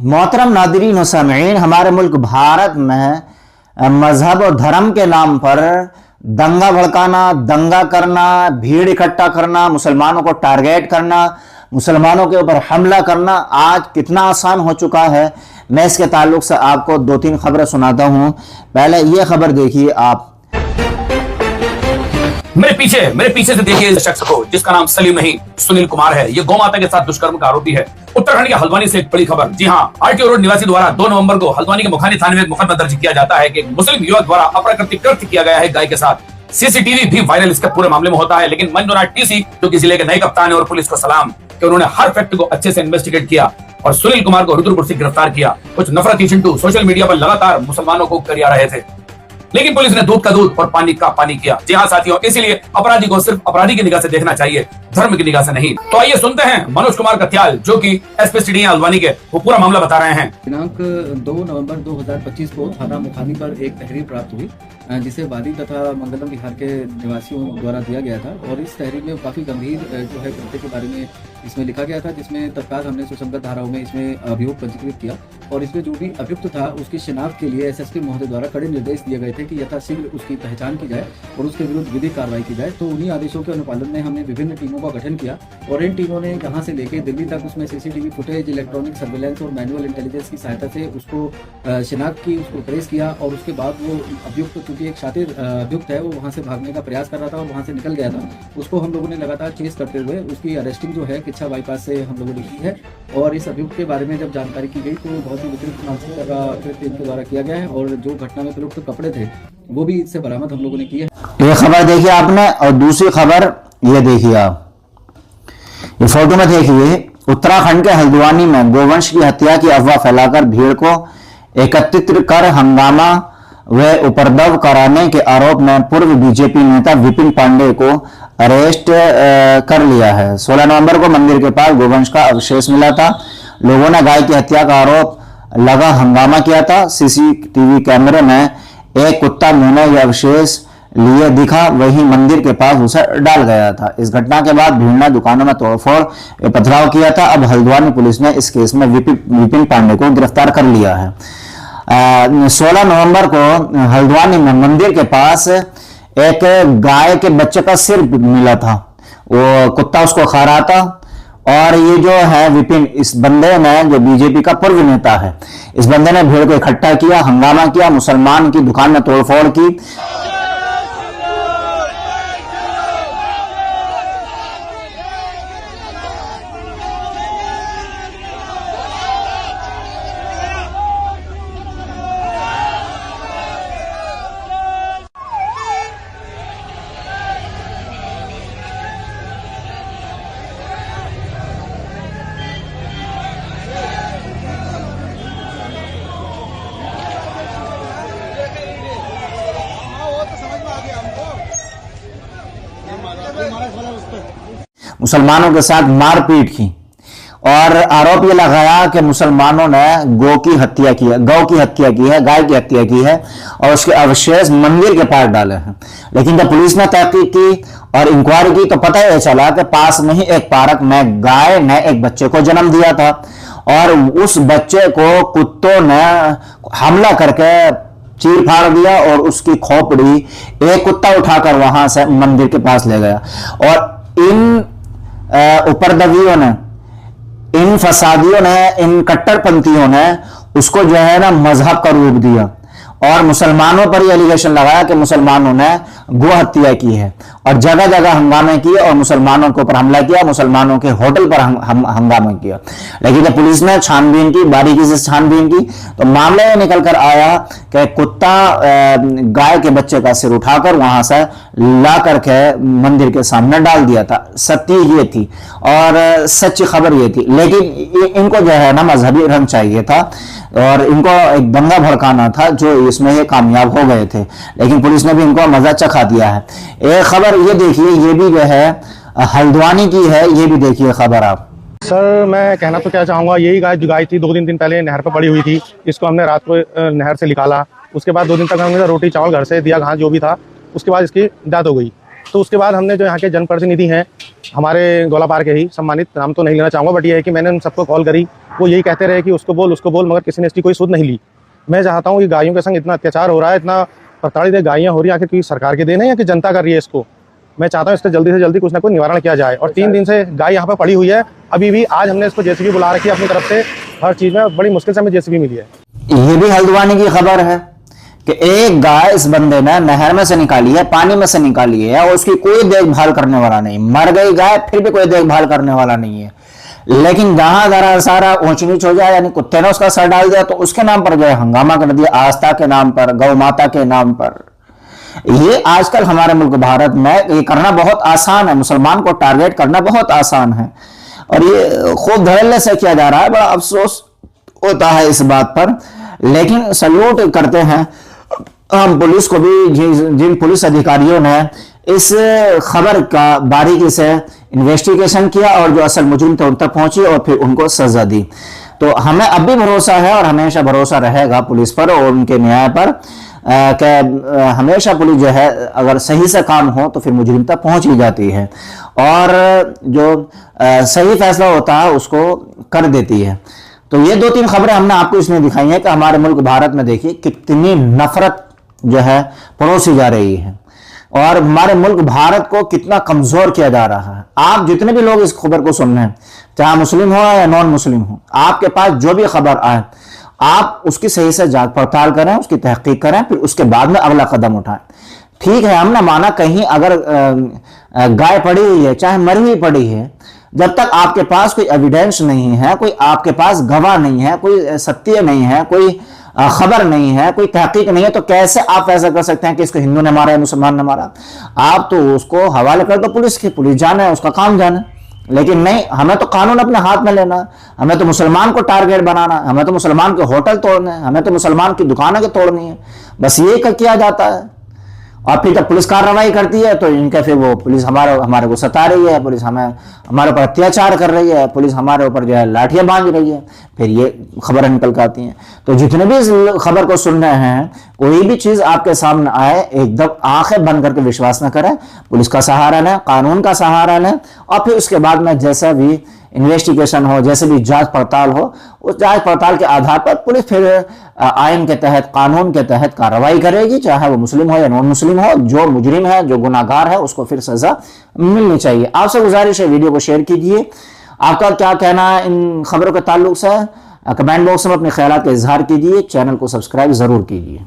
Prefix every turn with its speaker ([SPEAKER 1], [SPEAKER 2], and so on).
[SPEAKER 1] मोहतरम नादरीन व सामीईन, हमारे मुल्क भारत में मजहब और धर्म के नाम पर दंगा भड़काना, दंगा करना, भीड़ इकट्ठा करना, मुसलमानों को टारगेट करना, मुसलमानों के ऊपर हमला करना आज कितना आसान हो चुका है। मैं इसके ताल्लुक से आपको दो तीन खबरें सुनाता हूँ। पहले ये खबर देखिए आप।
[SPEAKER 2] मेरे पीछे से देखिए इस शख्स को, जिसका नाम सलीम नहीं सुनील कुमार है। ये गौ माता के साथ दुष्कर्म का आरोपी है। उत्तराखंड के हल्द्वानी से एक बड़ी खबर। जी हां, आरटीओ रोड निवासी द्वारा 2 नवंबर को हल्द्वानी के मुखानी थाने में एक मुकदमा दर्ज किया जाता है कि एक मुस्लिम युवक द्वारा अप्राकृतिक कृत्य किया गया है गाय के साथ। सीसीटीवी भी वायरल इसके पूरे मामले में होता है। लेकिन मंजूनाथ टीसी, जो कि जिले के नए कप्तान है, और पुलिस को सलाम कि उन्होंने हर फैक्ट को अच्छे से इन्वेस्टिगेट किया और सुनील कुमार को रुद्रपुर से गिरफ्तार किया। कुछ नफरती चिंटू सोशल मीडिया पर लगातार मुसलमानों को करिया रहे थे, लेकिन पुलिस ने दूध का दूध और पानी का पानी किया। जी हाँ साथियों, इसीलिए अपराधी को सिर्फ अपराधी की निगाह से देखना चाहिए, धर्म की निगाह से नहीं। तो आइए सुनते हैं मनोज कुमार कत्याल, जो कि एसपी सिटी हल्द्वानी के, वो पूरा मामला बता रहे हैं।
[SPEAKER 3] दिनांक 2 नवंबर 2025 को थाना मुखानी पर एक तहरीर प्राप्त हुई, जिसे वादी तथा मंगलम बिहार के निवासियों द्वारा दिया गया था। और इस तहरीर में काफी गंभीर जो है कृत्य के बारे में इसमें लिखा गया था, जिसमें तत्काल हमने सुसंगत धाराओं में इसमें अभियोग पंजीकृत किया। और इसमें जो भी अभियुक्त था उसकी शिनाख्त के लिए एसएसपी महोदय द्वारा कड़े निर्देश दिए गए थे कि यथाशीघ्र उसकी पहचान की जाए और उसके विरुद्ध विधिक कार्रवाई की जाए। तो उन्हीं आदेशों के अनुपालन में हमने विभिन्न टीमों का गठन किया और इन टीमों ने यहाँ से लेकर दिल्ली तक उसमें सीसीटीवी फुटेज, इलेक्ट्रॉनिक सर्वेलेंस और मैनुअल इंटेलिजेंस की सहायता से उसको शिनाख्त की, उसको ट्रेस किया। और उसके बाद वो अभियुक्त, चूंकि एक शातिर अभियुक्त है, वो वहाँ से भागने का प्रयास कर रहा था और वहाँ से निकल गया था। उसको हम लोगों ने लगातार चेस करते हुए उसकी अरेस्टिंग जो है किच्छा बाईपास से हम लोगों ने की है। और इस अभियुक्त के बारे में जब जानकारी की गई तो बहुत ही वितरित मानसिकता का कृत्य इनके द्वारा किया गया है और जो घटना में प्रयुक्त कपड़े थे वो भी इससे बरामद हम लोगों ने किए।
[SPEAKER 1] ये खबर देखिए आपने, और दूसरी खबर ये देखिए आप, ये फोटो में देखिए। उत्तराखंड के हल्द्वानी में गोवंश की हत्या की अफवाह फैलाकर भीड़ को एकत्रित कर हंगामा व उपद्रव कराने के आरोप में पूर्व बीजेपी नेता विपिन पांडे को अरेस्ट कर लिया है। 16 नवंबर को मंदिर के पास गोवंश का अवशेष मिला था। लोगों ने गाय की हत्या का आरोप लगा हंगामा किया था। सीसीटीवी कैमरे में एक कुत्ता मुंह में यह अवशेष लिए दिखा, वही मंदिर के पास उसे डाल गया था। इस घटना के बाद भीड़ ने दुकानों में तोड़फोड़ पथराव किया था। अब हल्द्वानी पुलिस ने इस केस में विपिन पांडे को गिरफ्तार कर लिया है। 16 नवंबर को हल्द्वानी में मंदिर के पास एक गाय के बच्चे का सिर मिला था, वो कुत्ता उसको खा रहा था। और ये जो है विपिन, इस बंदे ने, जो बीजेपी का पूर्व नेता है, इस बंदे ने भीड़ को इकट्ठा किया, हंगामा किया, मुसलमान की दुकान में तोड़फोड़ की। मुसलमानों के साथ मारपीट की और आरोप यह लगाया कि मुसलमानों ने गौ की हत्या की है, गाय की हत्या की है और उसके अवशेष मंदिर के पास डाले हैं। लेकिन जब पुलिस ने तहकीक की और इंक्वायरी की तो पता यह चला कि पास में ही एक पार्क में गाय ने एक बच्चे को जन्म दिया था और उस बच्चे को कुत्तों ने हमला करके चीर फाड़ दिया और उसकी खोपड़ी एक कुत्ता उठाकर वहां से मंदिर के पास ले गया। और इन उपद्रवियों ने, इन फसादियों ने, इन कट्टरपंथियों ने उसको जो है ना मजहब का रूप दिया और मुसलमानों पर यह एलिगेशन लगाया कि मुसलमानों ने गो हत्या की है और जगह जगह हंगामे किए और मुसलमानों के ऊपर हमला किया, मुसलमानों के होटल पर हंगामा किया। लेकिन जब पुलिस ने छानबीन की, बारीकी से छानबीन की, तो मामले में निकल कर आया कि कुत्ता गाय के बच्चे का सिर उठाकर वहां से ला करके मंदिर के सामने डाल दिया था। सत्य ये थी और सच्ची खबर ये थी। लेकिन इनको जो है ना मजहबी रंग चाहिए था और इनको एक दंगा भड़काना था, जो इसमें ये कामयाब हो गए थे। लेकिन पुलिस ने भी इनको मजा चखा दिया है। एक खबर ये देखिए, ये भी जो है हल्द्वानी की है, ये भी देखिए खबर आप।
[SPEAKER 4] सर मैं कहना तो क्या चाहूँगा, यही गाय जो गाय थी 2-3 दिन पहले नहर पर पड़ी हुई थी। इसको हमने रात को नहर से निकाला, उसके बाद 2 दिन तक हमने रोटी चावल घर से दिया, घास जो भी था, उसके बाद इसकी डेथ हो गई। तो उसके बाद हमने जो यहाँ के जनप्रतिनिधि हैं हमारे गोलापार के ही सम्मानित, नाम तो नहीं लेना चाहूँगा, बट ये है कि मैंने उन सबको कॉल करी, वो यही कहते रहे कि उसको बोल, मगर किसी ने इसकी कोई सुध नहीं ली। मैं चाहता हूँ कि गायों के संग इतना अत्याचार हो रहा है, इतना प्रताड़ित गायें हो रही है, आखिर की सरकार के देन है या कि जनता कर रही है इसको। मैं चाहता हूँ इसका जल्दी से जल्दी कुछ ना कुछ निवारण किया जाए। और 3 दिन से गाय यहाँ पर पड़ी हुई है, अभी भी आज हमने इसको जेसीबी बुला रखी है अपनी तरफ से, हर चीज़ में बड़ी मुश्किल से हमें जेसीबी मिली है।
[SPEAKER 1] ये भी हल्द्वानी की खबर है कि एक गाय इस बंदे ने नहर में से निकाली है, पानी में से निकाली है, और उसकी कोई देखभाल करने वाला नहीं। मर गई गाय, फिर भी कोई देखभाल करने वाला नहीं है। लेकिन जहां जरा सारा ऊंच नीच हो जाए, यानी कुत्ते ने उसका सर डाल दिया, तो उसके नाम पर जो है हंगामा कर दिया, आस्था के नाम पर, गौ माता के नाम पर। ये आजकल हमारे मुल्क भारत में ये करना बहुत आसान है, मुसलमान को टारगेट करना बहुत आसान है, और ये खूब धड़ल्ले से किया जा रहा है। बड़ा अफसोस होता है इस बात पर, लेकिन सल्यूट करते हैं हम पुलिस को भी, जिन पुलिस अधिकारियों ने इस खबर का बारीकी से इन्वेस्टिगेशन किया और जो असल मुजरिम थे उन तक पहुंची और फिर उनको सजा दी। तो हमें अब भी भरोसा है और हमेशा भरोसा रहेगा पुलिस पर और उनके न्याय पर, कि हमेशा पुलिस जो है अगर सही से काम हो तो फिर मुजरिम तक पहुंच ही जाती है और जो सही फैसला होता है उसको कर देती है। तो ये 2-3 खबरें हमने आपको इसमें दिखाई हैं कि हमारे मुल्क भारत में देखिए कितनी नफरत जो है परोसी जा रही है और हमारे मुल्क भारत को कितना कमजोर किया जा रहा है। आप जितने भी लोग इस खबर को सुन रहे हैं, चाहे मुस्लिम हो या नॉन मुस्लिम हो, आपके पास जो भी खबर आए आप उसकी सही से जांच पड़ताल करें, उसकी तहकीक करें, फिर उसके बाद में अगला कदम उठाएं। ठीक है, हमने माना कहीं अगर गाय पड़ी हुई है, चाहे मरी हुई पड़ी है, जब तक आपके पास कोई एविडेंस नहीं है, कोई आपके पास गवाह नहीं है, कोई सत्य नहीं है, कोई खबर नहीं है, कोई तहकीक नहीं है, तो कैसे आप फैसला कर सकते हैं कि इसको हिंदू ने मारा या मुसलमान ने मारा? आप तो उसको हवाले कर दो पुलिस के, पुलिस जाने, उसका काम जाने। लेकिन नहीं, हमें तो कानून अपने हाथ में लेना, हमें तो मुसलमान को टारगेट बनाना, हमें तो मुसलमान के होटल तोड़ने, हमें तो मुसलमान की दुकानें तोड़नी है, बस ये किया जाता है। और फिर जब पुलिस कार्रवाई करती है तो इनका फिर वो पुलिस हमारे को सता रही है, पुलिस हमारे ऊपर अत्याचार कर रही है, पुलिस हमारे ऊपर जो है लाठियां बांध रही है, फिर ये खबरें निकल कर आती हैं। तो जितने भी इस खबर को सुन रहे हैं, कोई भी चीज आपके सामने आए एकदम आंखें बंद करके विश्वास न करें, पुलिस का सहारा लें, कानून का सहारा लें, और फिर उसके बाद में जैसा भी इन्वेस्टिगेशन हो, जैसे भी जांच पड़ताल हो, उस जांच पड़ताल के आधार पर पुलिस फिर आइन के तहत, कानून के तहत कार्रवाई करेगी, चाहे वो मुस्लिम हो या नॉन मुस्लिम हो। जो मुजरिम है, जो गुनाहगार है, उसको फिर सजा मिलनी चाहिए। आपसे गुजारिश है वीडियो को शेयर कीजिए। आपका क्या कहना है इन खबरों के ताल्लुक से कमेंट बॉक्स में अपने ख्यालात का इजहार कीजिए। चैनल को सब्सक्राइब जरूर कीजिए।